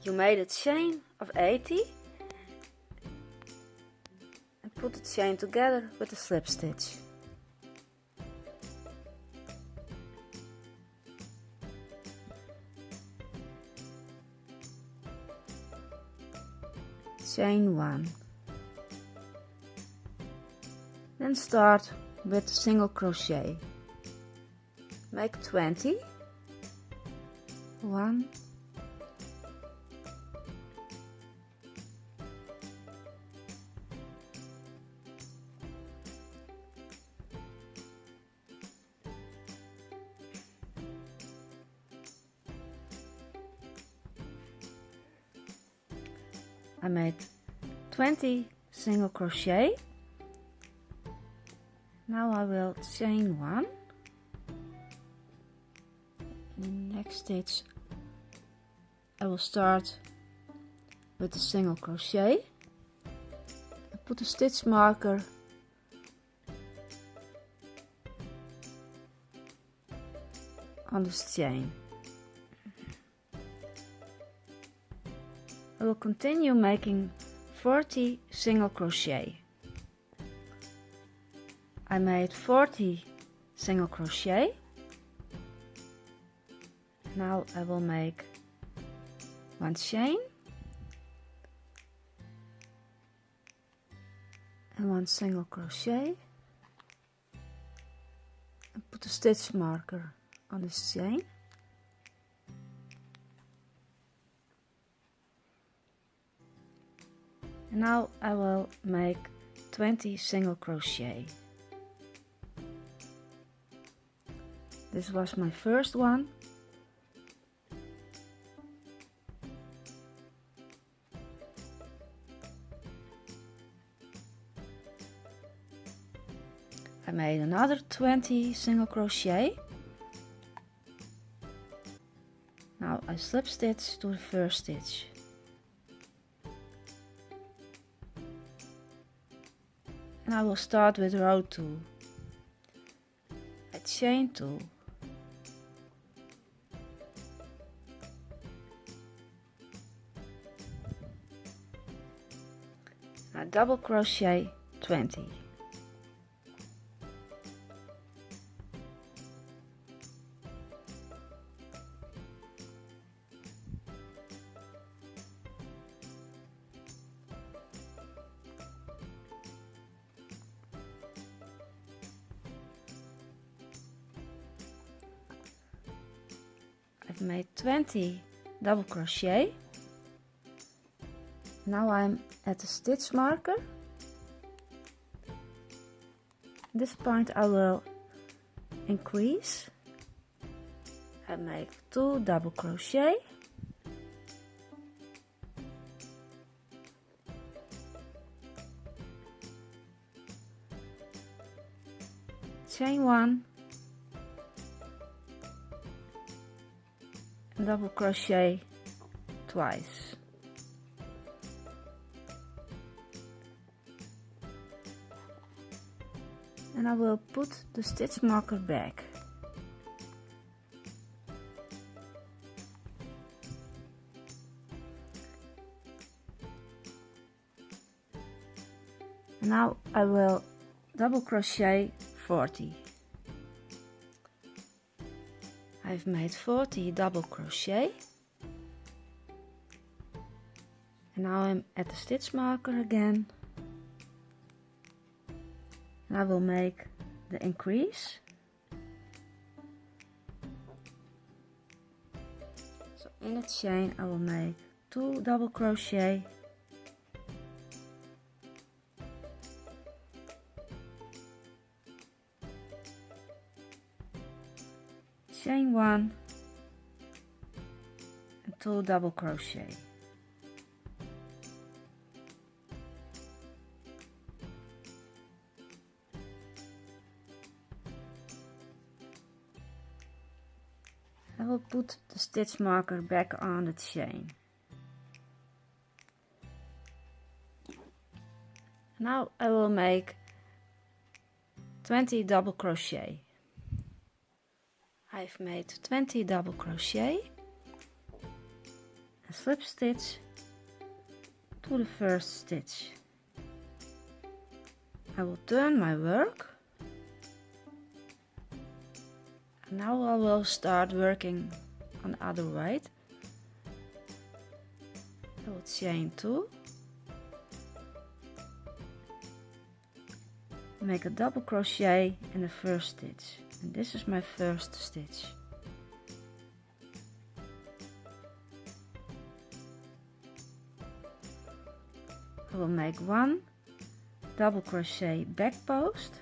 You made a chain of 80 and put the chain together with a slip stitch. Chain 1. Then start with single crochet. Make 20. 1, 'I made 20 single crochet. Now I will chain 1. In the next stitch I will start with the single crochet and put a stitch marker on this chain. I will continue making 40 single crochet. I made 40 single crochet. Now I will make 1 chain and 1 single crochet and put a stitch marker on this chain. And now I will make 20 single crochet. This was my first one. I made another 20 single crochet. Now I slip stitch to the first stitch. And I will start with row 2. I chain 2. I double crochet 20. I've made 20 double crochet. Now I'm at the stitch marker. At this point I will increase. I make 2 double crochet. Chain 1. And double crochet twice. And I will put the stitch marker back. Now I will double crochet 40. I've made 40 double crochet. And now I'm at the stitch marker again. And I will make the increase. So in the chain I will make 2 double crochet. Chain 1 and 2 double crochet. I will put the stitch marker back on the chain. Now I will make 20 double crochet. I've made 20 double crochet. a slip stitch to the first stitch. I will turn my work. Now I will start working on the other side. I will chain 2, make a double crochet in the first stitch, and this is my first stitch. I will make 1 double crochet back post.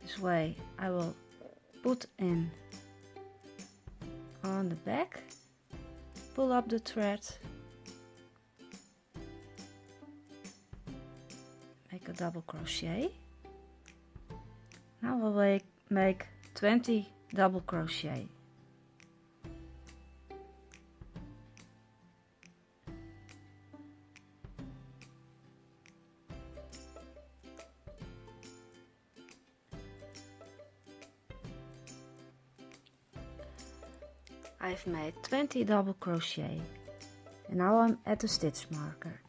This way I will put in on the back, pull up the thread, make a double crochet. Now I will make 20 double crochet. I've made 20 double crochet and now I'm at the stitch marker.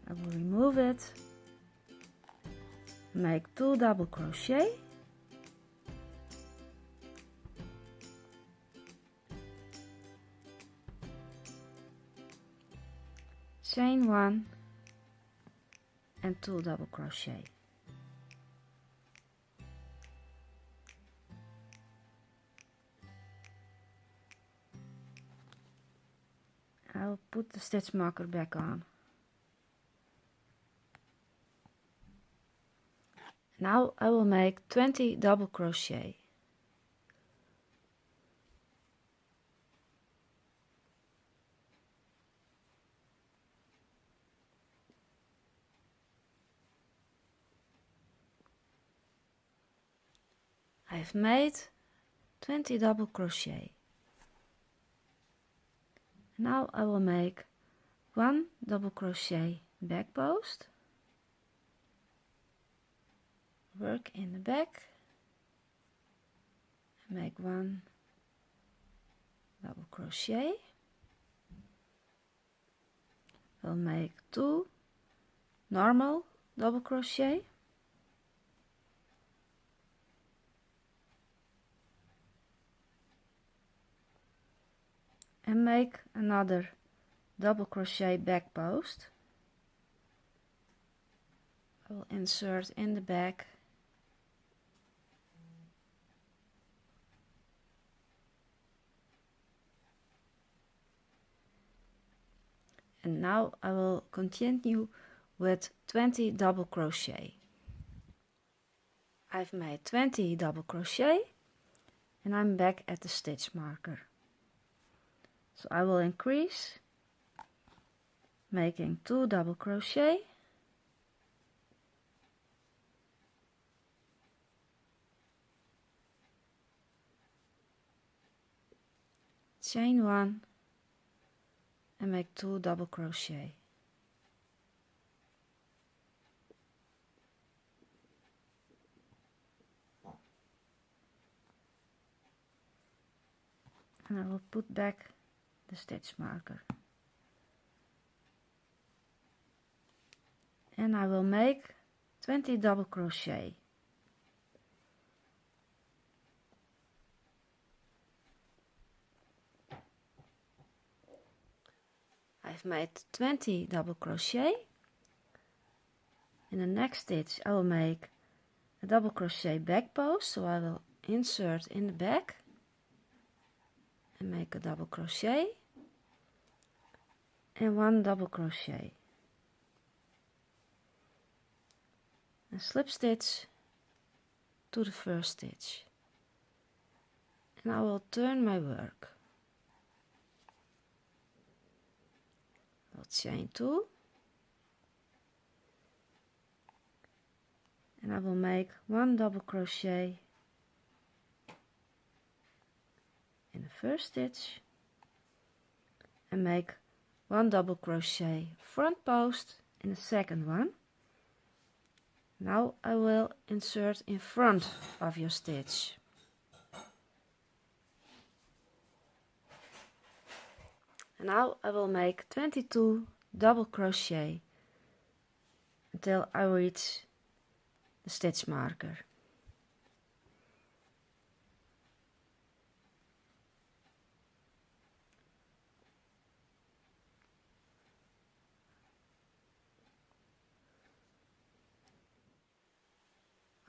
I will remove it, make 2 double crochet, chain 1 and 2 double crochet. I'll put the stitch marker back on. Now I will make 20 double crochet. I've made 20 double crochet. Now I will make 1 double crochet back post, work in the back, and make 1 double crochet. I'll make 2 normal double crochet, and make another double crochet back post. I will insert in the back, and now I will continue with 20 double crochet. I've made 20 double crochet and I'm back at the stitch marker. So I will increase, making 2 double crochet, chain 1 and make 2 double crochet. And I will put back the stitch marker. And I will make 20 double crochet. I've made 20 double crochet. In the next stitch I will make a double crochet back post, so I will insert in the back and make a double crochet and 1 double crochet, a slip stitch to the first stitch, and I will turn my work. I'll chain 2 and I will make 1 double crochet in the first stitch and make 1 double crochet front post in the second one. Now I will insert in front of your stitch. And now I will make 22 double crochet until I reach the stitch marker.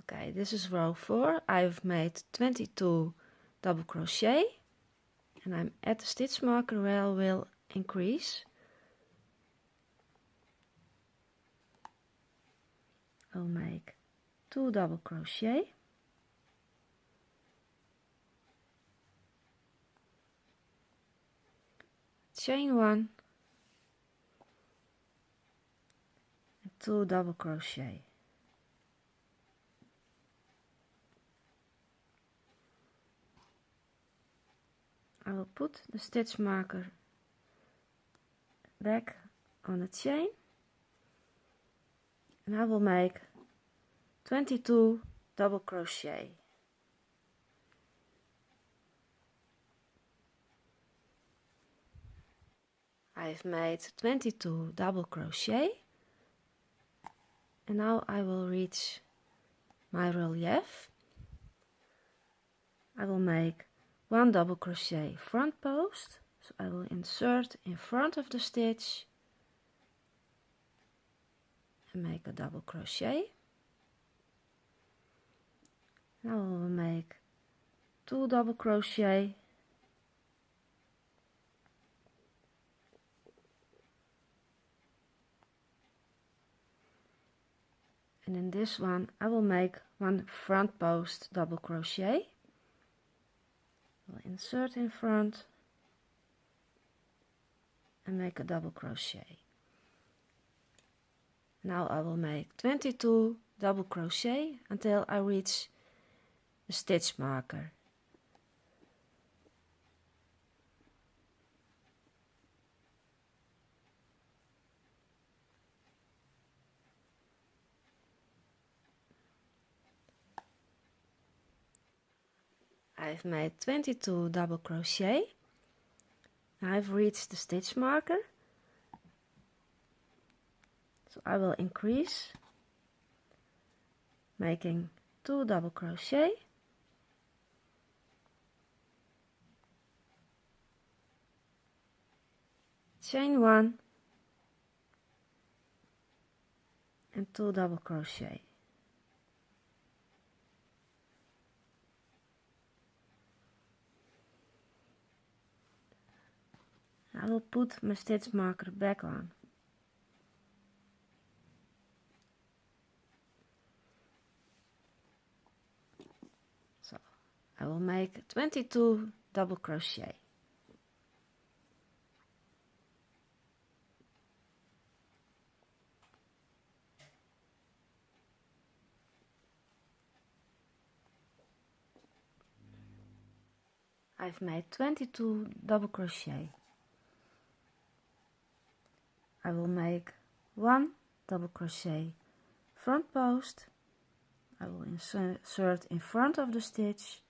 Okay, this is row 4. I've made 22 double crochet and I'm at the stitch marker where I will increase. I'll make 2 double crochet, chain 1 and 2 double crochet. I will put the stitch marker back on the chain and I will make 22 double crochet. I've made 22 double crochet and now I will reach my relief. I will make 1 double crochet front post, so I will insert in front of the stitch and make a double crochet. Now I will make 2 double crochet and in this one I will make 1 front post double crochet. I'll insert in front and make a double crochet. Now I will make 22 double crochet until I reach the stitch marker. I've made 22 double crochet. I've reached the stitch marker, so I will increase, making 2 double crochet, chain 1 and 2 double crochet. I will put my stitch marker back on. So I will make 22 double crochet. I've made 22 double crochet. I will make 1 double crochet front post. I will insert in front of the stitch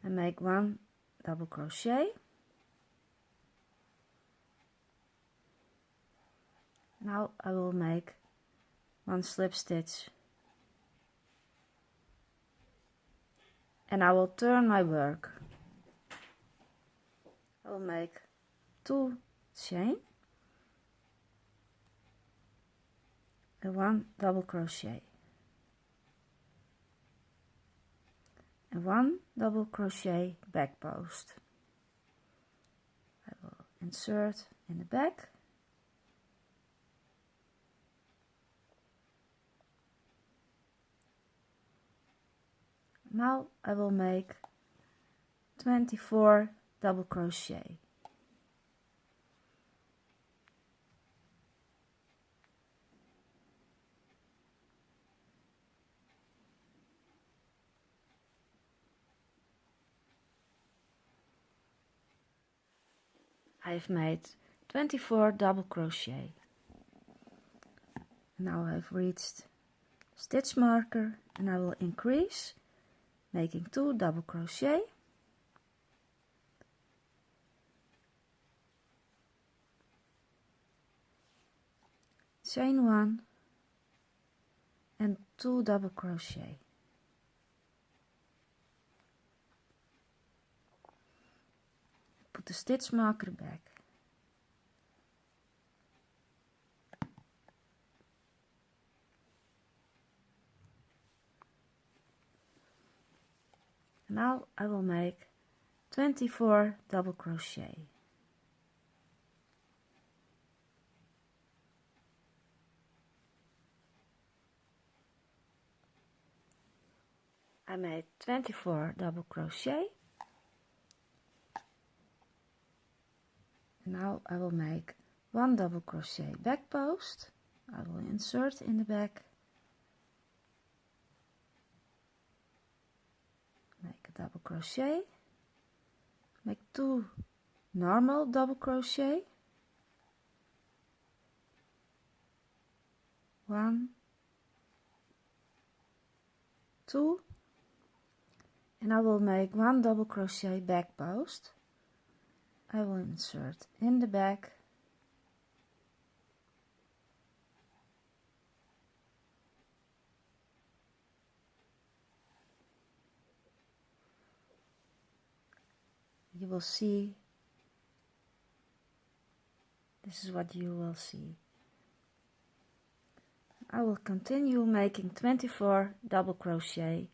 and make 1 double crochet. Now I will make 1 slip stitch and I will turn my work. I will make 2 chain and 1 double crochet and 1 double crochet back post. I will insert in the back Now I will make 24 double crochet. I've made 24 double crochet. Now I've reached stitch marker and I will increase, making 2 double crochet, chain 1 and 2 double crochet. Put the stitch marker back. Now I will make 24 double crochet. I made 24 double crochet. Now I will make 1 double crochet back post. I will insert in the back, make a double crochet, make 2 normal double crochet, 1, 2, and I will make 1 double crochet back post. I will insert in the back, you will see, this is what you will see. I will continue making 24 double crochet.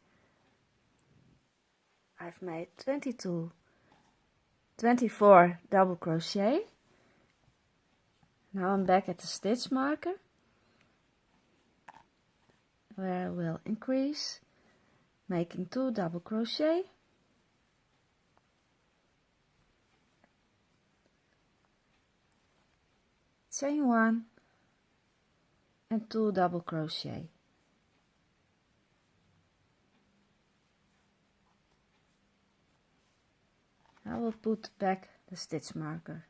I've made 24 double crochet. Now I'm back at the stitch marker, where I will increase, making 2 double crochet, chain 1 and 2 double crochet. I will put back the stitch marker.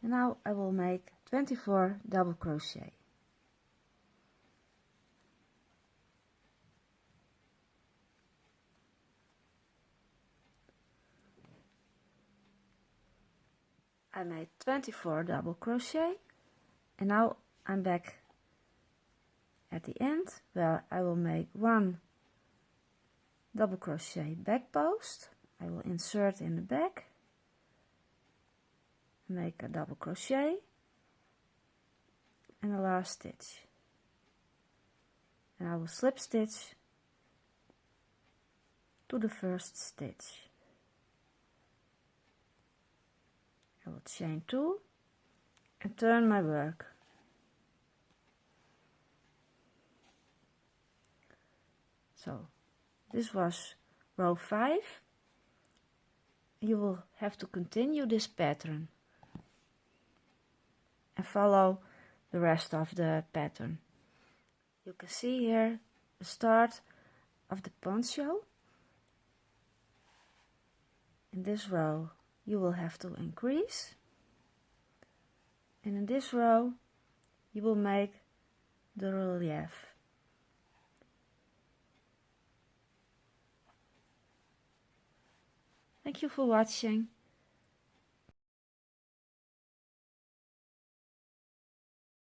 And now I will make 24 double crochet. I made 24 double crochet, and now I'm back at the end, where I will make 1 double crochet back post. I will insert in the back, make a double crochet and a last stitch, and I will slip stitch to the first stitch. I will chain 2 and turn my work. So this was row 5. You will have to continue this pattern and follow the rest of the pattern. You can see here the start of the poncho. In this row you will have to increase, and in this row you will make the relief. Thank you for watching.